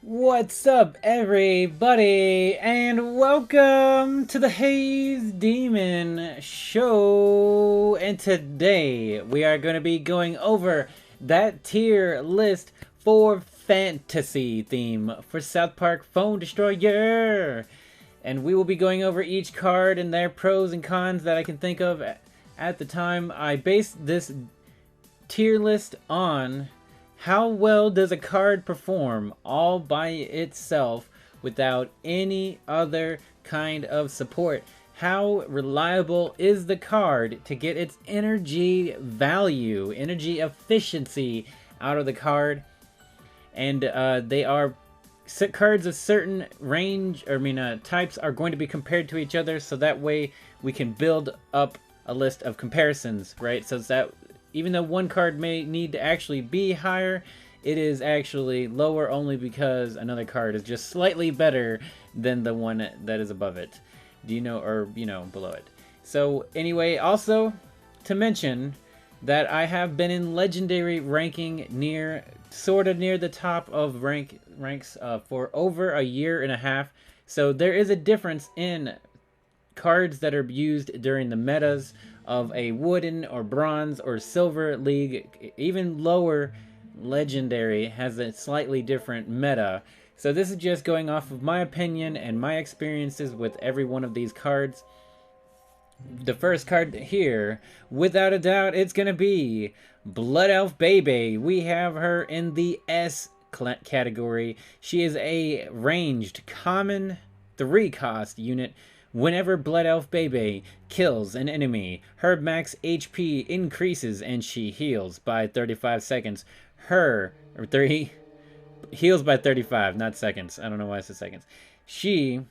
What's up, everybody, and welcome to the Haze Demon Show. And today we are going to be going over that tier list for fantasy theme for South Park Phone Destroyer. And we will be going over each card and their pros and cons that I can think of at the time. I based this tier list on how well does a card perform all by itself without any other kind of support. How reliable is the card to get its energy value, energy efficiency out of the card. And they are cards of certain range, types are going to be compared to each other, so that way we can build up a list of comparisons, right? So that even though one card may need to actually be higher, it is actually lower only because another card is just slightly better than the one that is above it. Do you know, or, below it. So anyway, also to mention that I have been in legendary ranking sort of near the top of ranks for over a year and a half. So there is a difference in cards that are used during the metas of a wooden or bronze or silver league. Even lower legendary has a slightly different meta. So this is just going off of my opinion and my experiences with every one of these cards. The first card here, without a doubt, it's gonna be Blood Elf Baby. We have her in the S category. She is a ranged common 3-cost unit. Whenever Blood Elf Baby kills an enemy, her max HP increases and she heals by 35 seconds. Heals by 35, not seconds. I don't know why I said seconds. She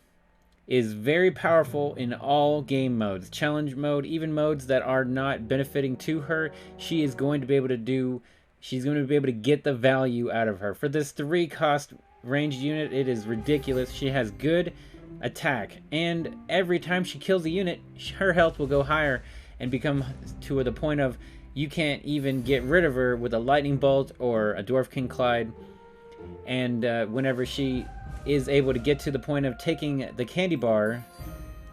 is very powerful in all game modes. Challenge mode, even modes that are not benefiting to her, she's going to be able to get the value out of her. For this 3-cost ranged unit, it is ridiculous. She has good attack, and every time she kills a unit, her health will go higher and become to the point of you can't even get rid of her with a lightning bolt or a Dwarf King Clyde. And whenever she is able to get to the point of taking the candy bar,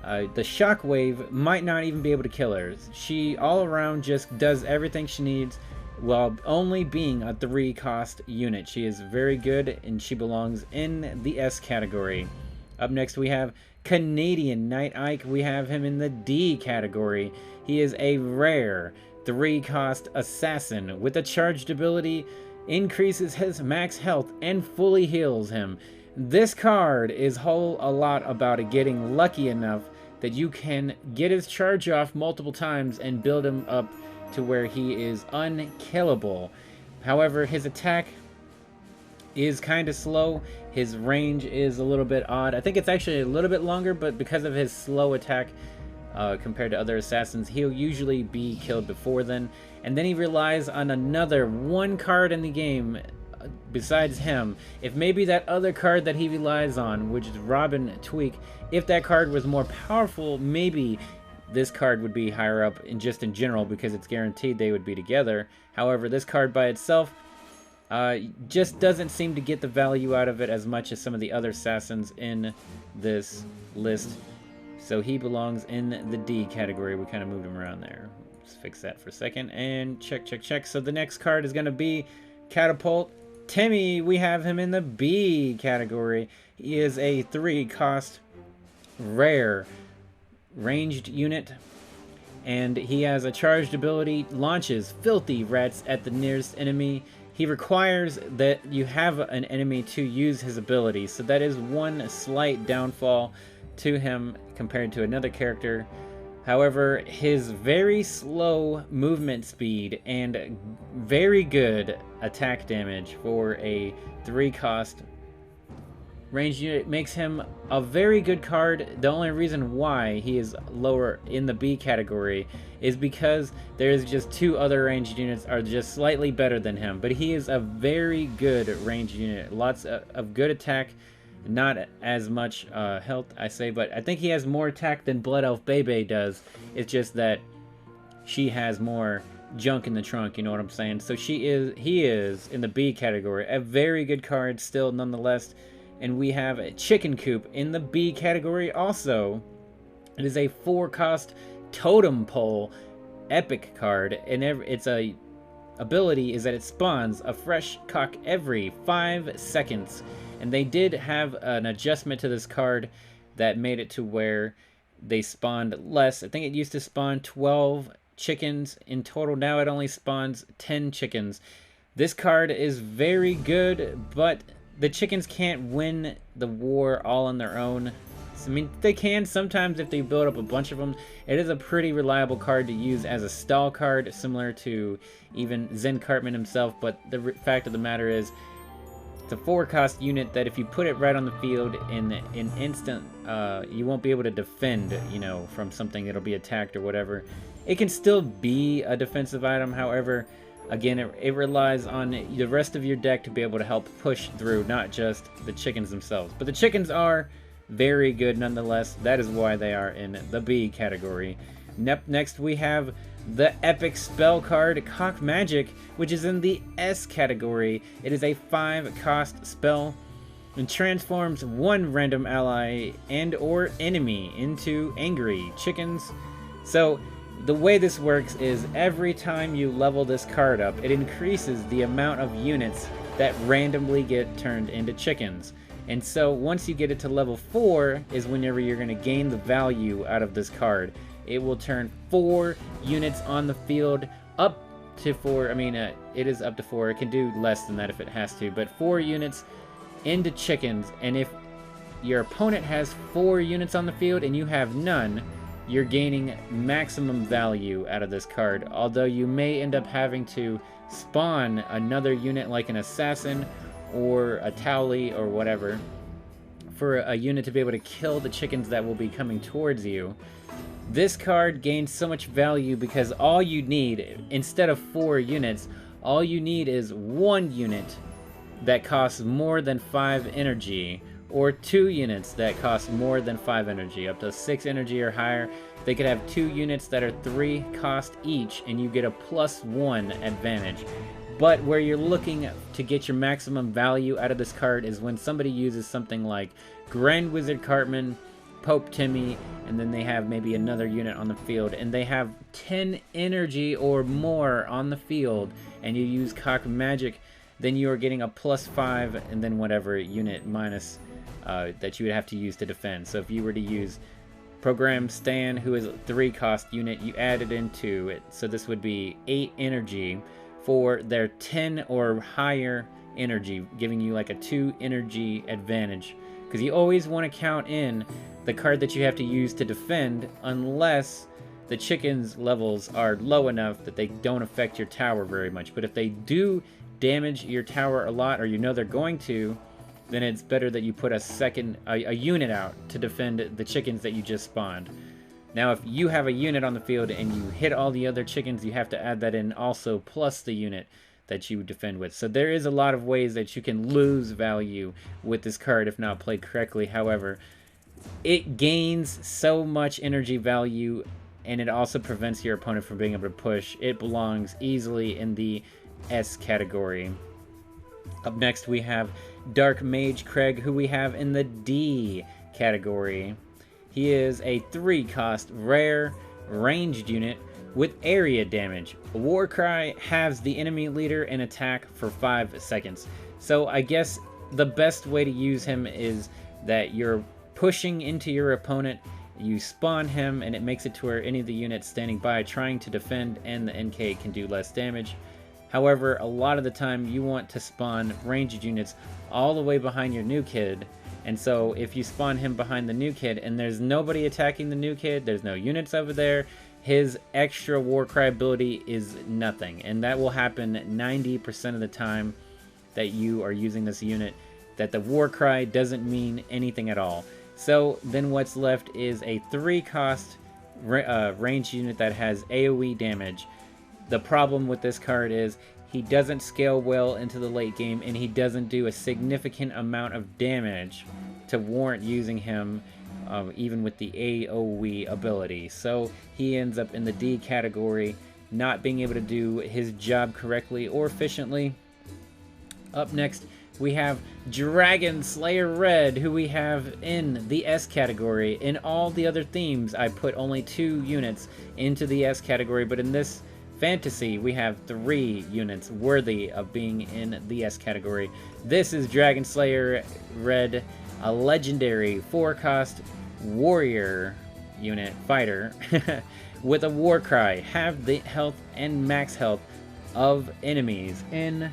the shockwave might not even be able to kill her. She all around just does everything she needs while only being a 3-cost unit. She is very good and she belongs in the S category. Up next we have Canadian Night Ike. We have him in the D category. He is a rare 3-cost assassin with a charged ability, increases his max health and fully heals him. This card is a lot about getting lucky enough that you can get his charge off multiple times and build him up to where he is unkillable. However, his attack is kind of slow. His range is a little bit odd. I think it's actually a little bit longer, but because of his slow attack compared to other assassins, he'll usually be killed before then. And then he relies on another one card in the game besides him. If maybe that other card that he relies on, which is Robin Tweak, if that card was more powerful, maybe this card would be higher up in general because it's guaranteed they would be together. However, this card by itself just doesn't seem to get the value out of it as much as some of the other assassins in this list. So he belongs in the D category. We kind of moved him around there. Let's fix that for a second. And check. So the next card is going to be Catapult Timmy. We have him in the B category. He is a 3-cost rare ranged unit. And he has a charged ability, launches filthy rats at the nearest enemy. He requires that you have an enemy to use his ability, so that is one slight downfall to him compared to another character. However, his very slow movement speed and very good attack damage for a 3-cost ranged unit makes him a very good card. The only reason why he is lower in the B category is because there's just 2 other ranged units are just slightly better than him. But he is a very good ranged unit. Lots of good attack, not as much health, I say, but I think he has more attack than Blood Elf Bebe does. It's just that she has more junk in the trunk, you know what I'm saying? So he is in the B category, a very good card still nonetheless. And we have a Chicken Coop in the B category also. It is a 4-cost totem pole epic card, and its ability is that it spawns a fresh cock every 5 seconds. And they did have an adjustment to this card that made it to where they spawned less. I think it used to spawn 12 chickens in total. Now it only spawns 10 chickens. This card is very good, but the chickens can't win the war all on their own. I mean, they can sometimes if they build up a bunch of them. It is a pretty reliable card to use as a stall card, similar to even Zen Cartman himself, but the fact of the matter is, it's a 4-cost unit that if you put it right on the field in an instant, you won't be able to defend, you know, from something that'll be attacked or whatever. It can still be a defensive item, however, again, it relies on the rest of your deck to be able to help push through, not just the chickens themselves. But the chickens are very good nonetheless. That is why they are in the B category. Next we have the epic spell card Cock Magic, which is in the S category. It is a 5-cost spell and transforms one random ally and or enemy into angry chickens. So the way this works is every time you level this card up, it increases the amount of units that randomly get turned into chickens. And so once you get it to level 4 is whenever you're going to gain the value out of this card. It will turn 4 units on the field up to 4. I mean, it is up to 4. It can do less than that if it has to, but 4 units into chickens. And if your opponent has 4 units on the field and you have none, you're gaining maximum value out of this card. Although you may end up having to spawn another unit like an assassin or a Towley or whatever for a unit to be able to kill the chickens that will be coming towards you. This card gains so much value because all you need, instead of 4 units, all you need is 1 unit that costs more than 5 energy, or 2 units that cost more than 5 energy, up to 6 energy or higher. They could have 2 units that are 3 cost each, and you get a +1 advantage. But where you're looking to get your maximum value out of this card is when somebody uses something like Grand Wizard Cartman, Pope Timmy, and then they have maybe another unit on the field, and they have 10 energy or more on the field, and you use Cock Magic, then you are getting a +5, and then whatever unit minus that you would have to use to defend. So if you were to use Program Stan, who is a 3-cost unit, you add it into it. So this would be 8 energy for their 10 or higher energy, giving you like a 2 energy advantage. Because you always want to count in the card that you have to use to defend, unless the chickens' levels are low enough that they don't affect your tower very much. But if they do damage your tower a lot, or you know they're going to, then it's better that you put a unit out to defend the chickens that you just spawned. Now, if you have a unit on the field and you hit all the other chickens, you have to add that in also, plus the unit that you defend with. So there is a lot of ways that you can lose value with this card if not played correctly. However, it gains so much energy value, and it also prevents your opponent from being able to push. It belongs easily in the S category. Up next, we have Dark Mage Craig, who we have in the D category. He is a 3-cost rare ranged unit with area damage. Warcry halves the enemy leader in attack for 5 seconds. So I guess the best way to use him is that you're pushing into your opponent, you spawn him, and it makes it to where any of the units standing by trying to defend and the NK can do less damage. However, a lot of the time you want to spawn ranged units all the way behind your new kid. And so if you spawn him behind the new kid and there's nobody attacking the new kid, there's no units over there, his extra Warcry ability is nothing. And that will happen 90% of the time that you are using this unit, that the Warcry doesn't mean anything at all. So then what's left is a 3-cost ranged unit that has AoE damage. The problem with this card is he doesn't scale well into the late game, and he doesn't do a significant amount of damage to warrant using him even with the AoE ability. So he ends up in the D category. not being able to do his job correctly or efficiently. Up next, we have Dragon Slayer Red, who we have in the S category. In all the other themes, I put only 2 units into the S category, but in this fantasy, we have 3 units worthy of being in the S category. This is Dragon Slayer Red, a legendary 4-cost warrior unit fighter with a war cry. Have the health and max health of enemies in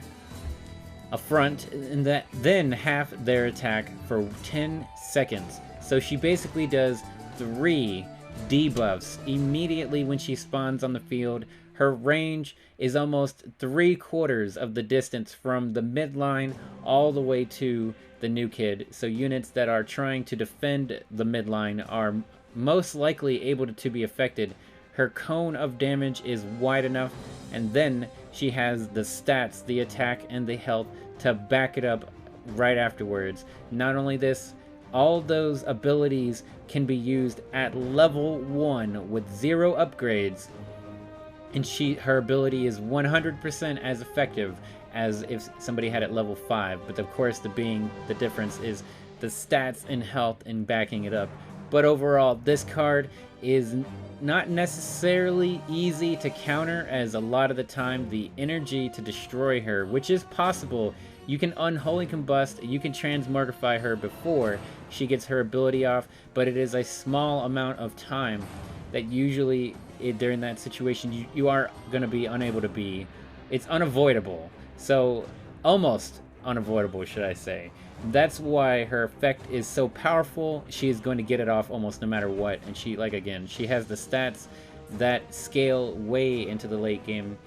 a front, and then half their attack for 10 seconds. So she basically does 3 debuffs immediately when she spawns on the field. Her range is almost 3/4 of the distance from the midline all the way to the new kid. So units that are trying to defend the midline are most likely able to be affected. Her cone of damage is wide enough, and then she has the stats, the attack, and the health to back it up right afterwards. Not only this, all those abilities can be used at level 1 with 0 upgrades, and her ability is 100% as effective as if somebody had at level 5. But of course, the difference is the stats and health and backing it up. But overall, this card is not necessarily easy to counter, as a lot of the time the energy to destroy her, which is possible. You can unholy combust, you can transmogrify her before she gets her ability off, but it is a small amount of time that usually during that situation you are going to be unable to be. It's unavoidable. So almost unavoidable, should I say. That's why her effect is so powerful. She is going to get it off almost no matter what, and she has the stats that scale way into the late game.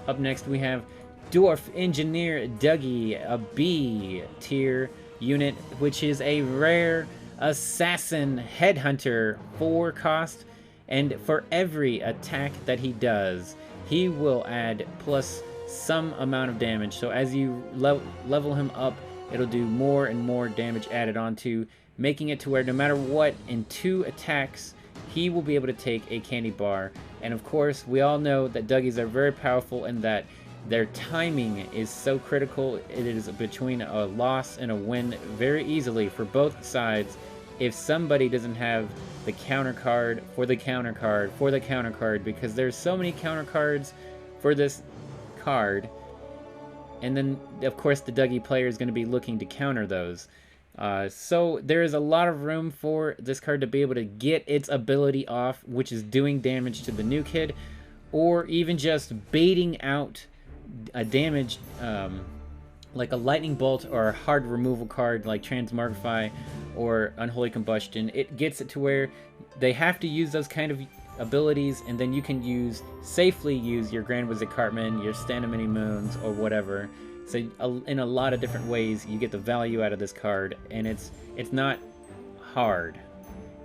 Up next we have Dwarf Engineer Dougie, a B tier unit, which is a rare assassin headhunter 4-cost, and for every attack that he does, he will add plus some amount of damage. So as you level him up, it'll do more and more damage added onto, making it to where no matter what, in 2 attacks, he will be able to take a candy bar. And of course, we all know that Dougies are very powerful and that their timing is so critical. It is between a loss and a win very easily for both sides. If somebody doesn't have the counter card for the counter card for the counter card, because there's so many counter cards for this card, and then of course the Dougie player is going to be looking to counter those. So there is a lot of room for this card to be able to get its ability off, which is doing damage to the new kid, or even just baiting out a damage like a lightning bolt or a hard removal card like Transmogrify or Unholy Combustion. It gets it to where they have to use those kind of abilities, and then you can safely use your Grand Wizard Cartman, your Stand of Many Moons, or whatever. So in a lot of different ways you get the value out of this card, and it's not hard.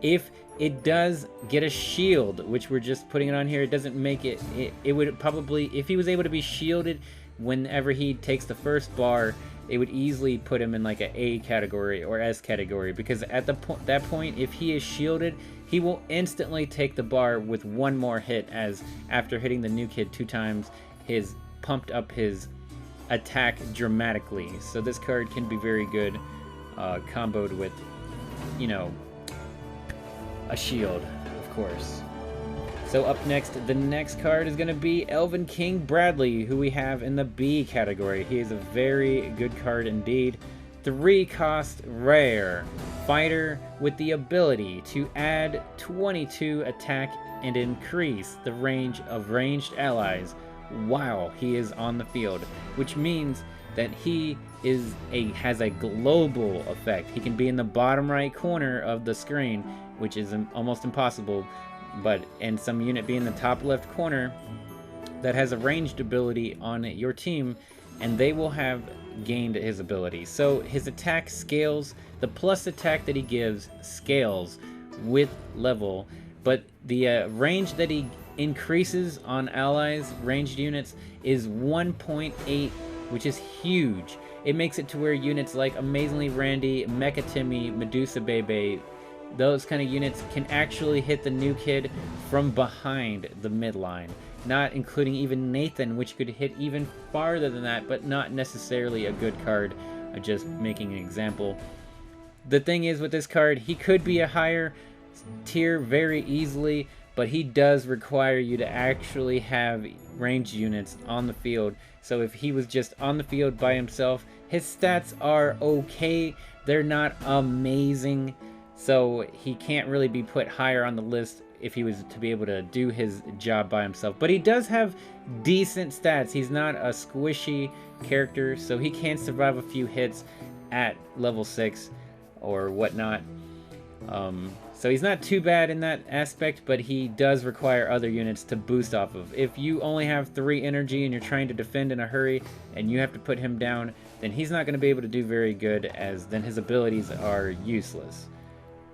If it does get a shield, which we're just putting it on here, it doesn't make it, it would probably, if he was able to be shielded whenever he takes the first bar, it would easily put him in like a A category or S category, because at that point, if he is shielded, he will instantly take the bar with 1 more hit, as after hitting the new kid 2 times, his pumped up his attack dramatically. So this card can be very good comboed with, you know, a shield, of course. So up next, the next card is going to be Elven King Bradley, who we have in the B category. He is a very good card indeed. 3-cost rare fighter with the ability to add 22 attack and increase the range of ranged allies while he is on the field, which means that he has a global effect. He can be in the bottom right corner of the screen, which is almost impossible, and some unit be in the top left corner that has a ranged ability on your team, and they will have gained his ability. So his attack scales, the plus attack that he gives scales with level, but the range that he increases on allies, ranged units, is 1.8, which is huge. It makes it to where units like Amazingly Randy, Mecha Timmy, Medusa Bebe, those kind of units can actually hit the new kid from behind the midline. not including even Nathan, which could hit even farther than that, but not necessarily a good card. Just making an example. The thing is with this card, he could be a higher tier very easily, but he does require you to actually have ranged units on the field. So if he was just on the field by himself, his stats are okay. They're not amazing. So he can't really be put higher on the list if he was to be able to do his job by himself. But he does have decent stats. He's not a squishy character, so he can survive a few hits at level 6 or whatnot. So he's not too bad in that aspect, but he does require other units to boost off of. If you only have 3 energy and you're trying to defend in a hurry and you have to put him down, then he's not going to be able to do very good, as then his abilities are useless.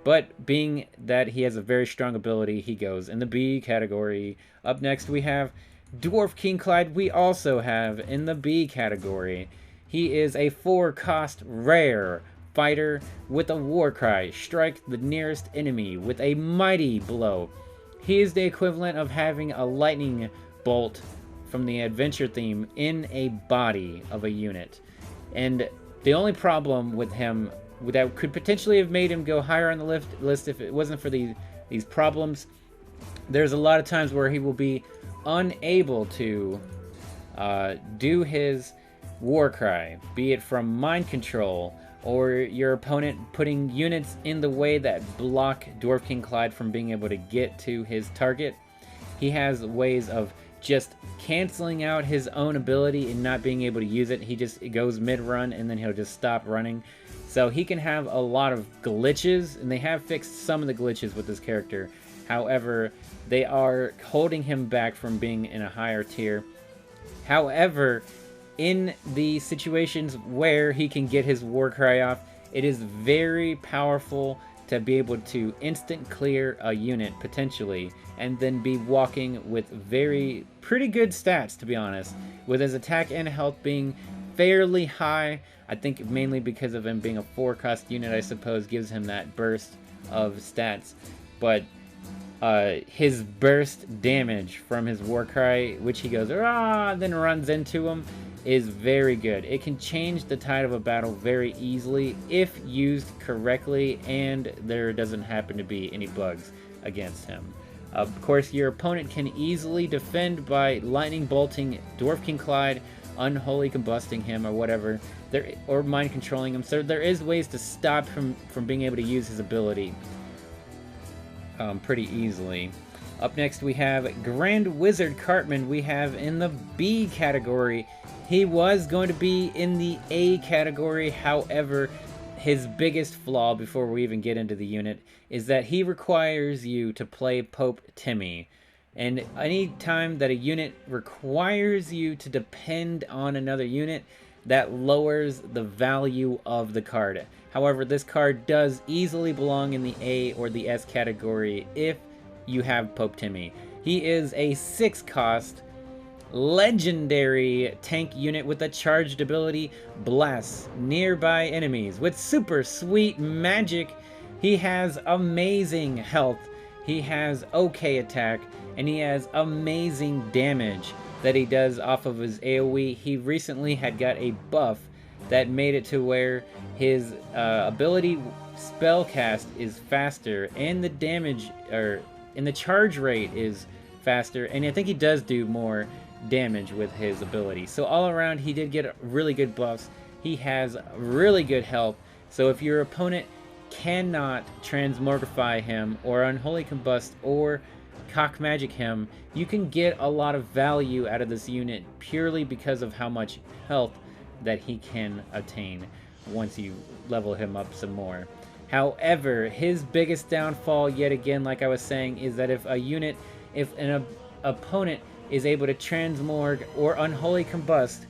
But being that he has a very strong ability, he goes in the B category. Up next we have Dwarf King Clyde. We also have in the B category. He is a 4-cost rare fighter with a war cry. Strike the nearest enemy with a mighty blow. He is the equivalent of having a lightning bolt from the adventure theme in a body of a unit. And the only problem with him that could potentially have made him go higher on the list if it wasn't for these problems, there's a lot of times where he will be unable to do his war cry, be it from mind control or your opponent putting units in the way that block Dwarf King Clyde from being able to get to his target. He has ways of just canceling out his own ability and not being able to use it. It goes mid-run and then he'll just stop running. So he can have a lot of glitches, and they have fixed some of the glitches with this character. However, they are holding him back from being in a higher tier. However, in the situations where he can get his war cry off, it is very powerful to be able to instant clear a unit potentially, and then be walking with pretty good stats, to be honest, with his attack and health being fairly high. I think mainly because of him being a 4-cost unit, I suppose, gives him that burst of stats. But his burst damage from his war cry, which he goes, "Ah!" then runs into him, is very good. It can change the tide of a battle very easily if used correctly, and there doesn't happen to be any bugs against him. Of course, your opponent can easily defend by lightning bolting Dwarf King Clyde, unholy combusting him or whatever, or mind controlling him. So there is ways to stop him from being able to use his ability pretty easily. Up next we have Grand Wizard Cartman. We have in the B category. He was going to be in the A category, however, his biggest flaw, before we even get into the unit, is that he requires you to play Pope Timmy. And any time that a unit requires you to depend on another unit, that lowers the value of the card. However, this card does easily belong in the A or the S category if you have Pope Timmy. He is a 6-cost legendary tank unit with a charged ability, Blast nearby enemies with super sweet magic. He has amazing health, he has okay attack, and he has amazing damage that he does off of his AoE. He recently had got a buff that made it to where his ability spellcast is faster, and the damage and the charge rate is faster, and I think he does do more damage with his ability. So all around, he did get really good buffs. He has really good health. So if your opponent cannot transmogrify him or unholy combust or cock magic him, you can get a lot of value out of this unit purely because of how much health that he can attain once you level him up some more. However, his biggest downfall, yet again, like I was saying, is that if an opponent is able to transmorg or unholy combust,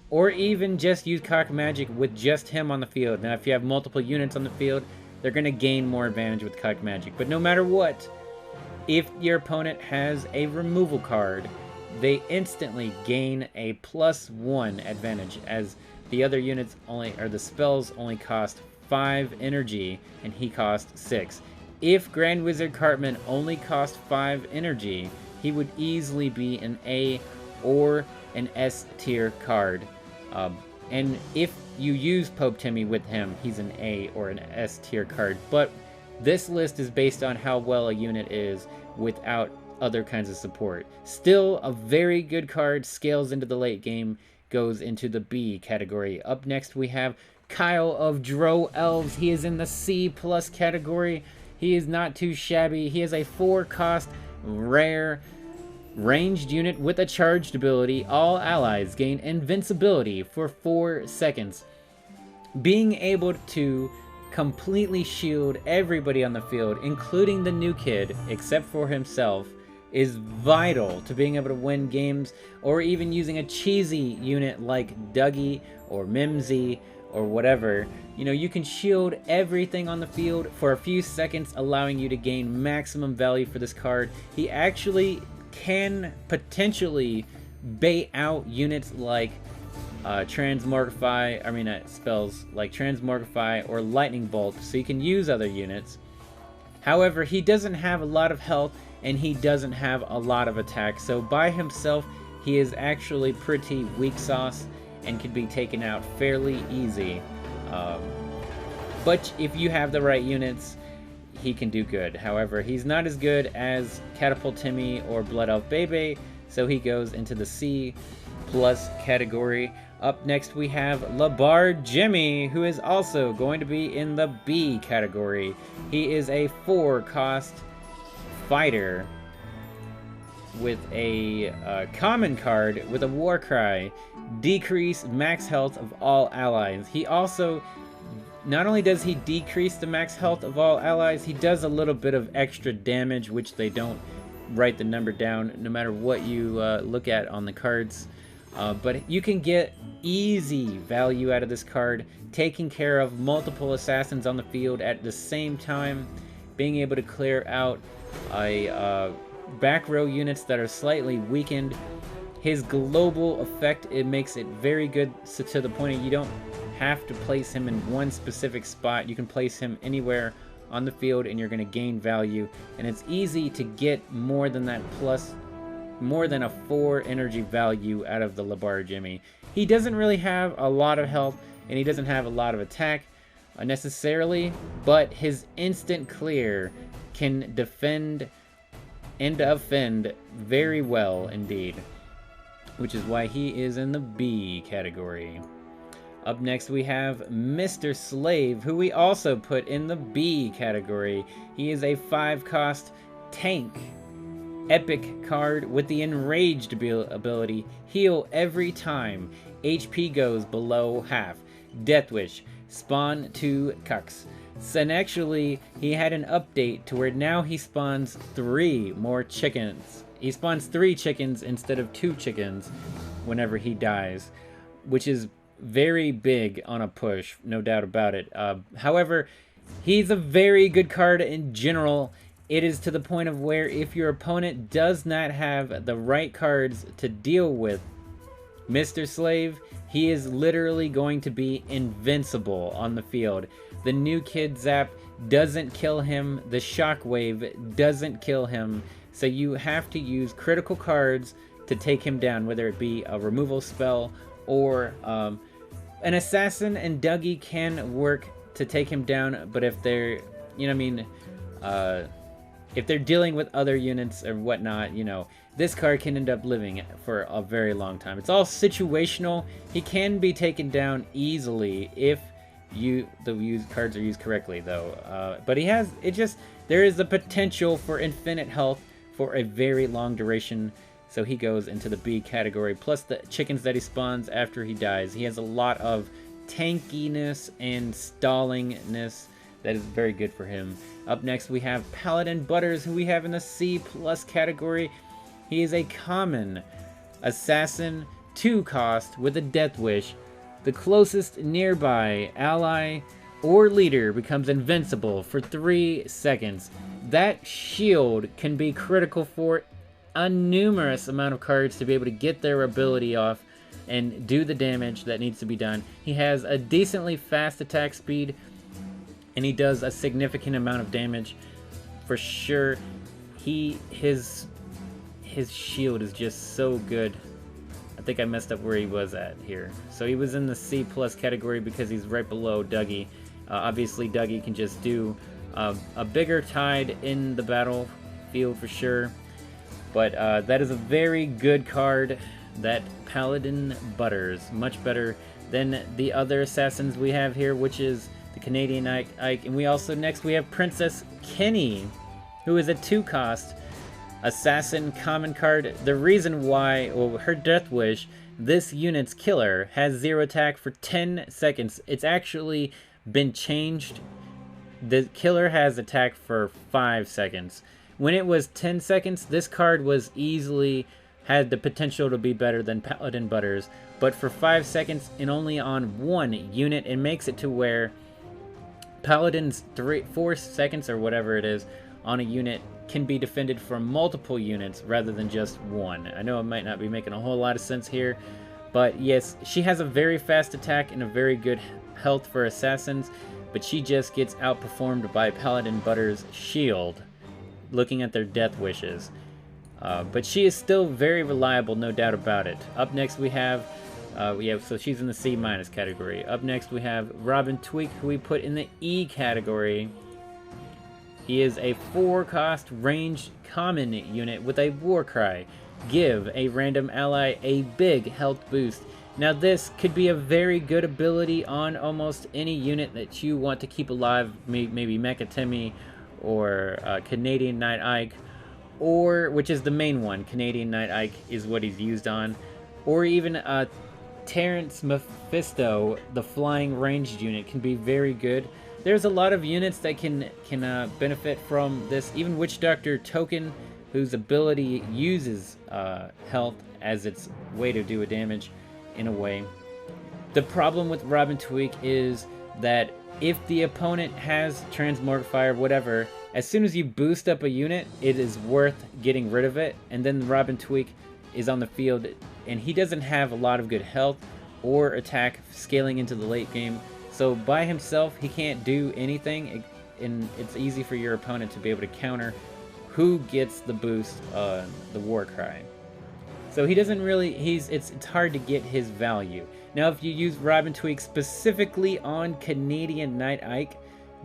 or even just use cock magic with just him on the field. Now, if you have multiple units on the field, they're going to gain more advantage with cock magic. But no matter what, if your opponent has a removal card, they instantly gain a +1 advantage, as the other units the spells only cost 5 energy and he costs 6. If Grand Wizard Cartman only cost 5 energy, he would easily be an A or an S tier card. And if you use Pope Timmy with him, he's an A or an S tier card. But this list is based on how well a unit is without other kinds of support. Still a very good card, scales into the late game, goes into the B category. Up next we have Kiyo of Dro Elves. He is in the C+ category. He is not too shabby. He is a 4-cost rare ranged unit with a charged ability. All allies gain invincibility for 4 seconds. Being able to completely shield everybody on the field, including the new kid, except for himself, is vital to being able to win games, or even using a cheesy unit like Dougie or Mimsy or whatever. You know, you can shield everything on the field for a few seconds, allowing you to gain maximum value for this card. He actually can potentially bait out units like spells like Transmorgify or Lightning Bolt, so you can use other units. However, he doesn't have a lot of health and he doesn't have a lot of attack, so by himself he is actually pretty weak sauce and can be taken out fairly easy. But if you have the right units, he can do good. However, he's not as good as Catapult Timmy or Blood Elf Bebe, so he goes into the C+ category. Up next we have Labar Jimmy, who is also going to be in the B category. He is a 4-cost fighter with a common card with a war cry. Decrease max health of all allies. He also, not only does he decrease the max health of all allies, he does a little bit of extra damage, which they don't write the number down no matter what you look at on the cards. But you can get easy value out of this card, taking care of multiple assassins on the field at the same time, being able to clear out back row units that are slightly weakened. His global effect, it makes it very good, so to the point of you don't have to place him in one specific spot. You can place him anywhere on the field and you're going to gain value, and it's easy to get more than that, plus more than a 4 energy value out of the Labar Jimmy. He doesn't really have a lot of health and he doesn't have a lot of attack necessarily, but his instant clear can defend and offend very well indeed, which is why he is in the B category. Up next we have Mr. Slave, who we also put in the B category. He is a 5-cost tank epic card with the Enraged ability. Heal every time HP goes below half. Death Wish. Spawn 2 cucks. And actually, he had an update to where now he spawns 3 more chickens. He spawns 3 chickens instead of 2 chickens whenever he dies, which is very big on a push, no doubt about it. However, he's a very good card in general. It is to the point of where if your opponent does not have the right cards to deal with Mr. Slave, he is literally going to be invincible on the field. The new Kid Zap doesn't kill him. The Shockwave doesn't kill him. So you have to use critical cards to take him down, whether it be a removal spell or an Assassin and Dougie can work to take him down. But if they're, you know what I mean, if they're dealing with other units or whatnot, you know, this card can end up living for a very long time. It's all situational. He can be taken down easily if the cards are used correctly, though. But there is the potential for infinite health for a very long duration, so he goes into the B category. Plus the chickens that he spawns after he dies. He has a lot of tankiness and stallingness that is very good for him. Up next we have Paladin Butters, who we have in the C+ category. He is a common assassin, 2-cost with a Death Wish. The closest nearby ally or leader becomes invincible for 3 seconds. That shield can be critical for a numerous amount of cards to be able to get their ability off and do the damage that needs to be done. He has a decently fast attack speed, and he does a significant amount of damage for sure. His his shield is just so good. I think I messed up where he was at here. So he was in the C+ category because he's right below Dougie. Obviously, Dougie can just do a bigger tide in the battlefield for sure. But that is a very good card. That Paladin Butters. Much better than the other assassins we have here, which is the Canadian Ike. And we also, next, we have Princess Kenny, who is a 2-cost assassin common card. The reason why, well, her Death Wish, this unit's killer, has 0 attack for 10 seconds. It's actually been changed. The killer has attack for 5 seconds. When it was 10 seconds, this card was easily had the potential to be better than Paladin Butters, but for 5 seconds and only on one unit, it makes it to where Paladin's 4 seconds or whatever it is on a unit can be defended from multiple units rather than just one. I know it might not be making a whole lot of sense here, but yes, she has a very fast attack and a very good health for assassins, but she just gets outperformed by Paladin Butters' shield, looking at their Death Wishes. But she is still very reliable, no doubt about it. Up next we have, so she's in the C- category. Up next we have Robin Tweak, who we put in the E category. He is a 4-cost ranged common unit with a war cry. Give a random ally a big health boost. Now this could be a very good ability on almost any unit that you want to keep alive, maybe Mecha Timmy or Canadian Knight Ike, or, which is the main one, Canadian Knight Ike is what he's used on, or even Terrence Mephisto, the flying ranged unit, can be very good. There's a lot of units that can benefit from this. Even Witch Doctor Token, whose ability uses health as its way to do a damage in a way. The problem with Robin Tweak is that if the opponent has Transmorgfire, whatever, as soon as you boost up a unit, it is worth getting rid of it. And then Robin Tweak is on the field, and he doesn't have a lot of good health or attack scaling into the late game. So by himself, he can't do anything, and it's easy for your opponent to be able to counter who gets the boost, the war cry. So he doesn't really, it's hard to get his value. Now if you use Robin Tweak specifically on Canadian Knight Ike,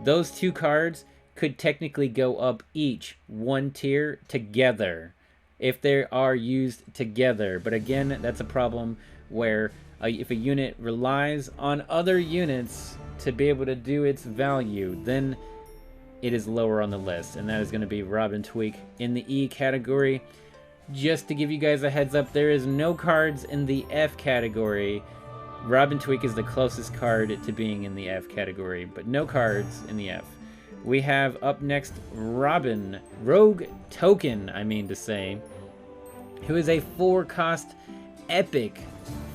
those 2 cards could technically go up each 1 tier together if they are used together. But again, that's a problem where if a unit relies on other units to be able to do its value, then it is lower on the list, and that is going to be Robin Tweak in the E category. Just to give you guys a heads up, there is no cards in the F category. Robin Tweak is the closest card to being in the F category, but no cards in the F. We have up next Robin, Rogue Token, I mean to say, who is a 4-cost epic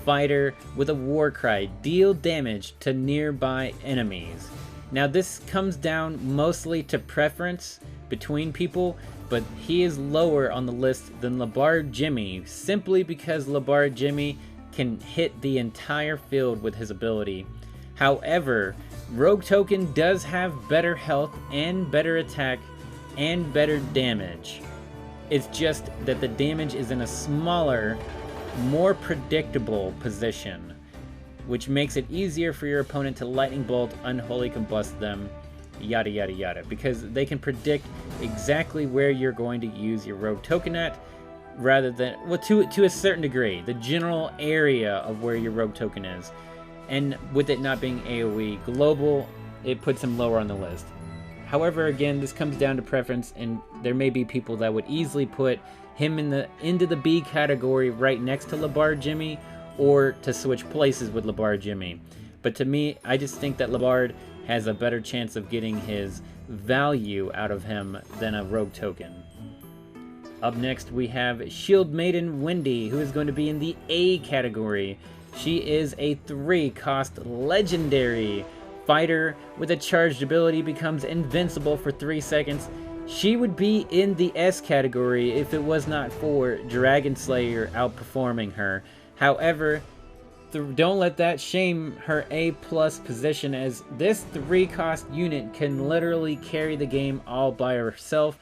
fighter with a war cry. Deal damage to nearby enemies. Now this comes down mostly to preference between people, but he is lower on the list than Labard Jimmy, simply because Labard Jimmy can hit the entire field with his ability. However, Rogue Token does have better health and better attack and better damage. It's just that the damage is in a smaller, more predictable position, which makes it easier for your opponent to lightning bolt, unholy combust them, yada yada yada, because they can predict exactly where you're going to use your Rogue Token at, rather than, well, to a certain degree, the general area of where your Rogue Token is. And with it not being AoE global, it puts him lower on the list. However, again, this comes down to preference, and there may be people that would easily put him into the B category right next to Labard Jimmy, or to switch places with Labard Jimmy. But to me, I just think that Labard has a better chance of getting his value out of him than a Rogue Token. Up next, we have Shield Maiden Wendy, who is going to be in the A category. She is a 3-cost legendary fighter with a charged ability, becomes invincible for 3 seconds. She would be in the S category if it was not for Dragon Slayer outperforming her. However, don't let that shame her A+ position, as this 3-cost unit can literally carry the game all by herself,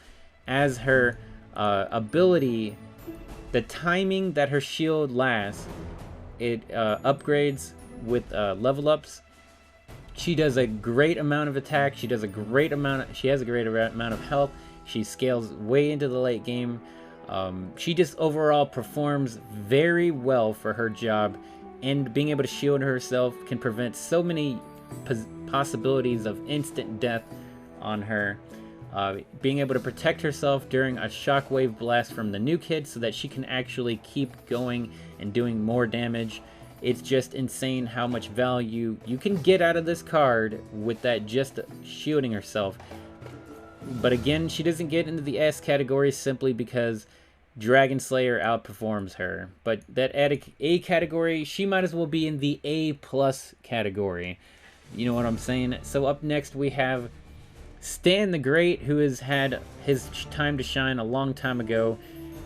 as her ability The timing that her shield lasts, it upgrades with level ups. She does a great amount of attack. She has a great amount of health. She scales way into the late game. She just overall performs very well for her job, and being able to shield herself can prevent so many possibilities of instant death on her. Being able to protect herself during a shockwave blast from the new kid so that she can actually keep going and doing more damage. It's just insane how much value you can get out of this card with that just shielding herself. But again, she doesn't get into the S category simply because Dragon Slayer outperforms her. But that A category, she might as well be in the A+ category. You know what I'm saying? So up next we have Stan the Great, who has had his time to shine a long time ago.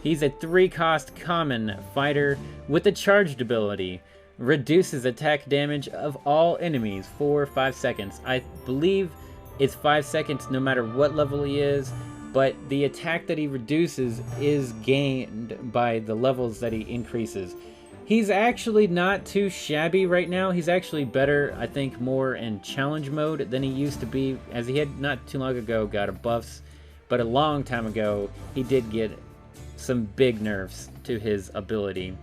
He's a 3-cost common fighter with a charged ability. Reduces attack damage of all enemies for 5 seconds. I believe it's 5 seconds no matter what level he is, but the attack that he reduces is gained by the levels that he increases. He's actually not too shabby right now. He's actually better, I think, more in challenge mode than he used to be, as he had not too long ago got a buffs, but a long time ago he did get some big nerfs to his ability.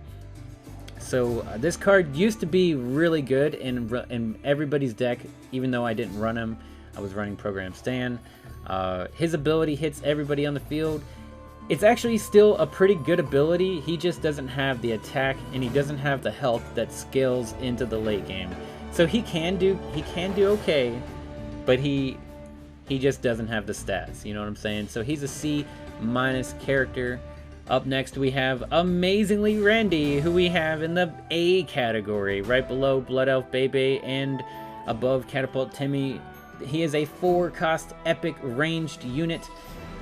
So this card used to be really good in everybody's deck, even though I didn't run him. I was running Program Stan. His ability hits everybody on the field. It's actually still a pretty good ability. He just doesn't have the attack, and he doesn't have the health that scales into the late game. So he can do okay, but he just doesn't have the stats. You know what I'm saying? So he's a C- character. Up next we have Amazingly Randy, who we have in the A category, right below Blood Elf Bebe and above Catapult Timmy. He is a 4-cost epic ranged unit.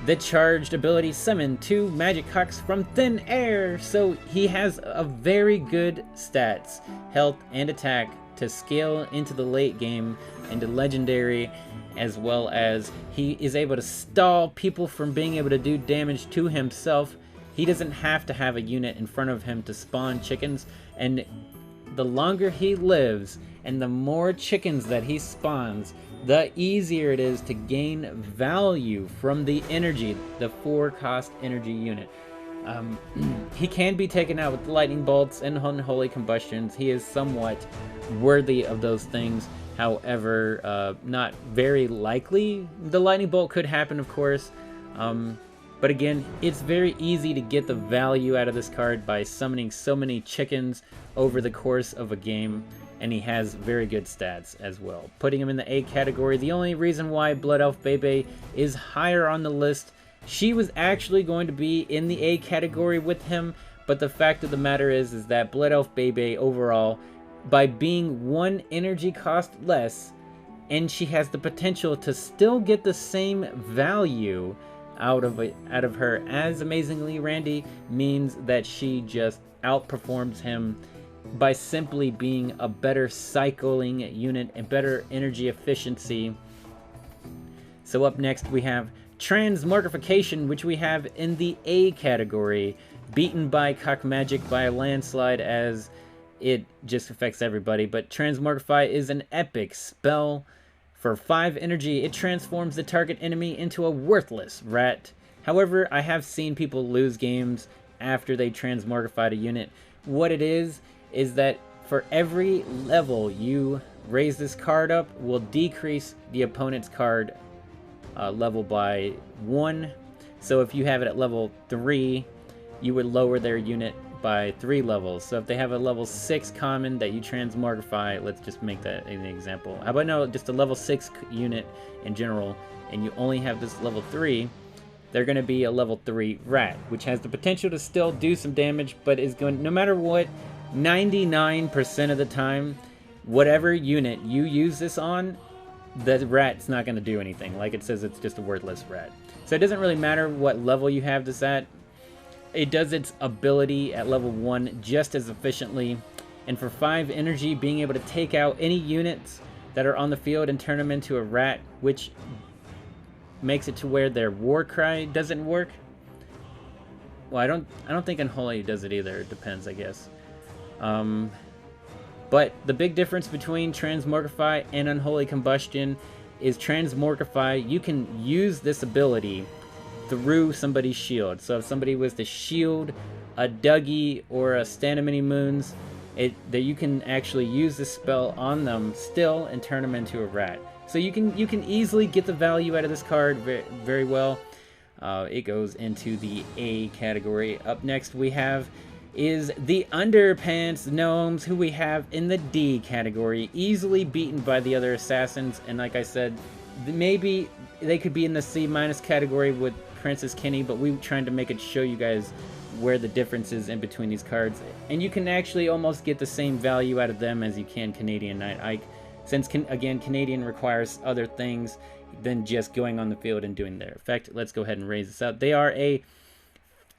The charged ability summon 2 magic hawks from thin air, so he has a very good stats, health and attack to scale into the late game, into legendary, as well as he is able to stall people from being able to do damage to himself. He doesn't have to have a unit in front of him to spawn chickens, and the longer he lives and the more chickens that he spawns, the easier it is to gain value from the energy, the 4-cost energy unit. He can be taken out with lightning bolts and unholy combustions. He is somewhat worthy of those things. However, not very likely. The lightning bolt could happen, of course. But again, it's very easy to get the value out of this card by summoning so many chickens over the course of a game, and he has very good stats as well. Putting him in the A category, the only reason why Blood Elf Bebe is higher on the list, she was actually going to be in the A category with him, but the fact of the matter is that Blood Elf Bebe overall, by being 1 energy cost less, and she has the potential to still get the same value out of her as Amazingly Randy, means that she just outperforms him by simply being a better cycling unit and better energy efficiency. So up next we have Transmorgification, which we have in the A category, beaten by Cock Magic by a landslide, as it just affects everybody. But Transmorgify is an epic spell. For 5 energy, it transforms the target enemy into a worthless rat. However, I have seen people lose games after they transmorgified a unit. What it is that for every level you raise this card up, will decrease the opponent's card level by 1. So if you have it at level 3, you would lower their unit by 3 levels. So if they have a level 6 common that you transmorgify, let's just make that an example. How about no, just a level 6 unit in general, and you only have this level 3, they're going to be a level 3 rat, which has the potential to still do some damage, but is going, no matter what, 99% of the time, whatever unit you use this on, the rat's not going to do anything. Like it says, it's just a worthless rat. So it doesn't really matter what level you have this at. It does its ability at level 1 just as efficiently. And for 5 energy, being able to take out any units that are on the field and turn them into a rat, which makes it to where their war cry doesn't work. Well, I don't think Unholy does it either. It depends, I guess. But the big difference between Transmorgify and Unholy Combustion is Transmorgify, you can use this ability through somebody's shield. So if somebody was to shield a Dougie or a Stand of Many Moons, that you can actually use this spell on them still and turn them into a rat. So you can easily get the value out of this card very, very well. It goes into the A category. Up next we have is the Underpants Gnomes, who we have in the D category, easily beaten by the other assassins. And like I said, maybe they could be in the C- category with Princess Kenny, but we're trying to make it show you guys where the difference is in between these cards. And you can actually almost get the same value out of them as you can Canadian Night Ike, since, again, Canadian requires other things than just going on the field and doing their effect. Let's go ahead and raise this out. They are a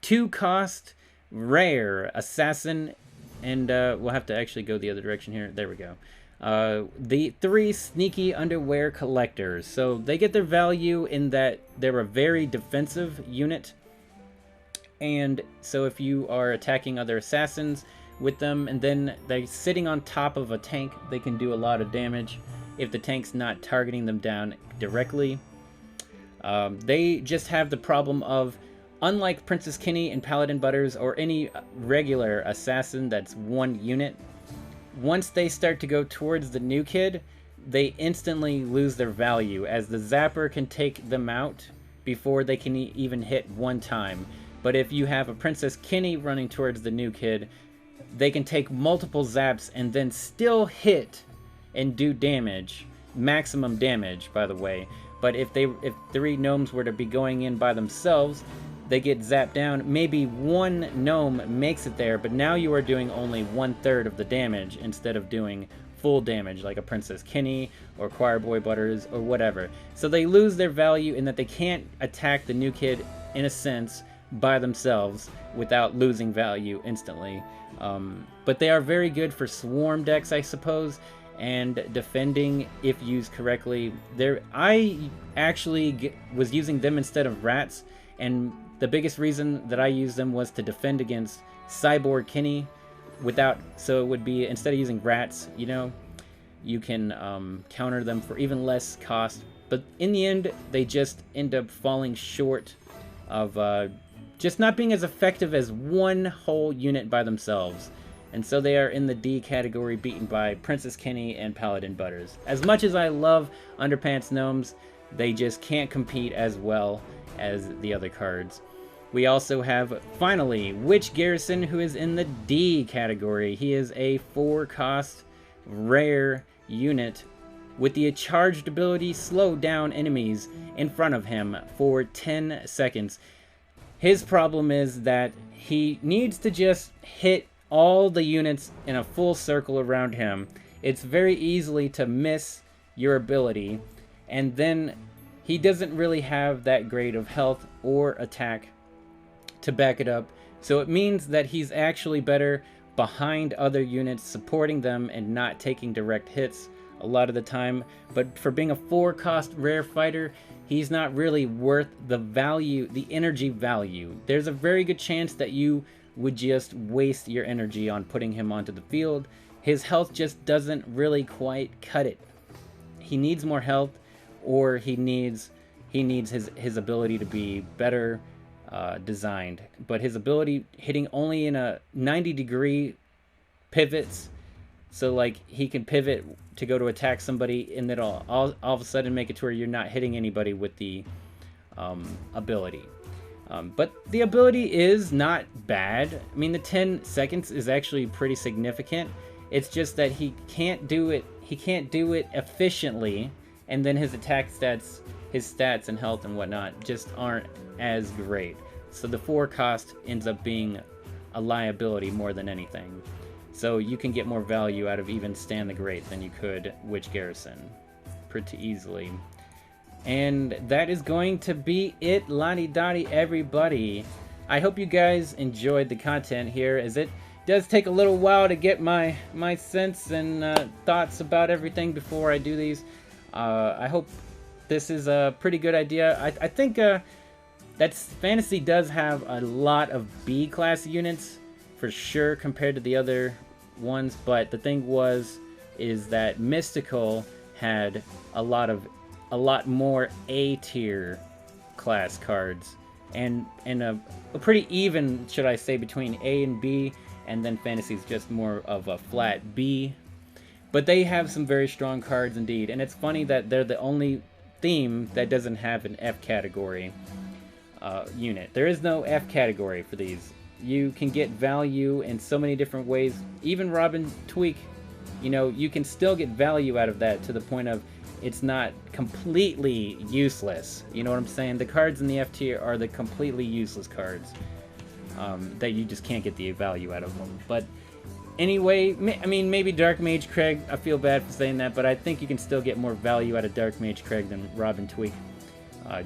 2-cost rare assassin, and we'll have to actually go the other direction here. There we go. The 3 sneaky underwear collectors. So they get their value in that they're a very defensive unit. And so if you are attacking other assassins with them, and then they're sitting on top of a tank, they can do a lot of damage if the tank's not targeting them down directly. They just have the problem of, unlike Princess Kenny and Paladin Butters or any regular assassin that's one unit, once they start to go towards the new kid, they instantly lose their value, as the zapper can take them out before they can even hit one time. But if you have a Princess Kenny running towards the new kid, they can take multiple zaps and then still hit and do damage. Maximum damage, by the way. But if 3 gnomes were to be going in by themselves, they get zapped down. Maybe one gnome makes it there, but now you are doing only 1/3 of the damage instead of doing full damage, like a Princess Kenny or Choir Boy Butters or whatever. So they lose their value in that they can't attack the new kid, in a sense, by themselves without losing value instantly. But they are very good for swarm decks, I suppose, and defending if used correctly. I actually was using them instead of rats, and the biggest reason that I used them was to defend against Cyborg Kenny so it would be, instead of using rats, you know, you can counter them for even less cost. But in the end, they just end up falling short of just not being as effective as one whole unit by themselves. And so they are in the D category, beaten by Princess Kenny and Paladin Butters. As much as I love Underpants Gnomes, they just can't compete as well as the other cards. We also have, finally, Witch Garrison, who is in the D category. He is a 4-cost rare unit with the charged ability slow down enemies in front of him for 10 seconds. His problem is that he needs to just hit all the units in a full circle around him. It's very easily to miss your ability, and then he doesn't really have that great of health or attack to back it up. So it means that he's actually better behind other units, supporting them and not taking direct hits a lot of the time. But for being a 4-cost rare fighter, he's not really worth the value, the energy value. There's a very good chance that you would just waste your energy on putting him onto the field. His health just doesn't really quite cut it. He needs more health, or he needs his ability to be better designed. But his ability hitting only in a 90-degree pivots, so like he can pivot to go to attack somebody, and then all of a sudden make it to where you're not hitting anybody with the ability. But the ability is not bad. I mean, the 10 seconds is actually pretty significant. It's just that he can't do it efficiently, and then his attack stats, his stats and health and whatnot just aren't as great. So the 4-cost ends up being a liability more than anything. So you can get more value out of even Stan the Great than you could Witch Garrison pretty easily. And that is going to be it, Lottie-Dottie, everybody. I hope you guys enjoyed the content here, as it does take a little while to get my sense and thoughts about everything before I do these. I hope this is a pretty good idea. I think Fantasy does have a lot of B class units for sure compared to the other ones, but the thing is that Mystical had a lot more A tier class cards, and a pretty even, should I say, between A and B, and then Fantasy's just more of a flat B. But they have some very strong cards indeed, and it's funny that they're the only theme that doesn't have an F category unit. There is no F category for these. You can get value in so many different ways. Even Robin Tweak, you know, you can still get value out of that to the point of it's not completely useless. You know what I'm saying? The cards in the F tier are the completely useless cards that you just can't get the value out of them. But anyway, I mean, maybe Dark Mage Craig, I feel bad for saying that, but I think you can still get more value out of Dark Mage Craig than Robin Tweak,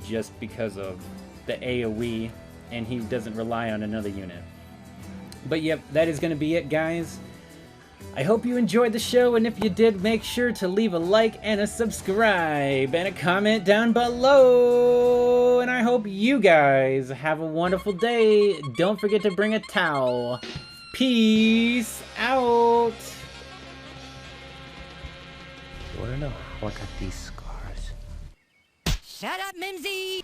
just because of the AoE, and he doesn't rely on another unit. But yep, that is going to be it, guys. I hope you enjoyed the show, and if you did, make sure to leave a like and a subscribe and a comment down below. And I hope you guys have a wonderful day. Don't forget to bring a towel. Peace out. You wanna know how I got these scars? Shut up, Mimsy!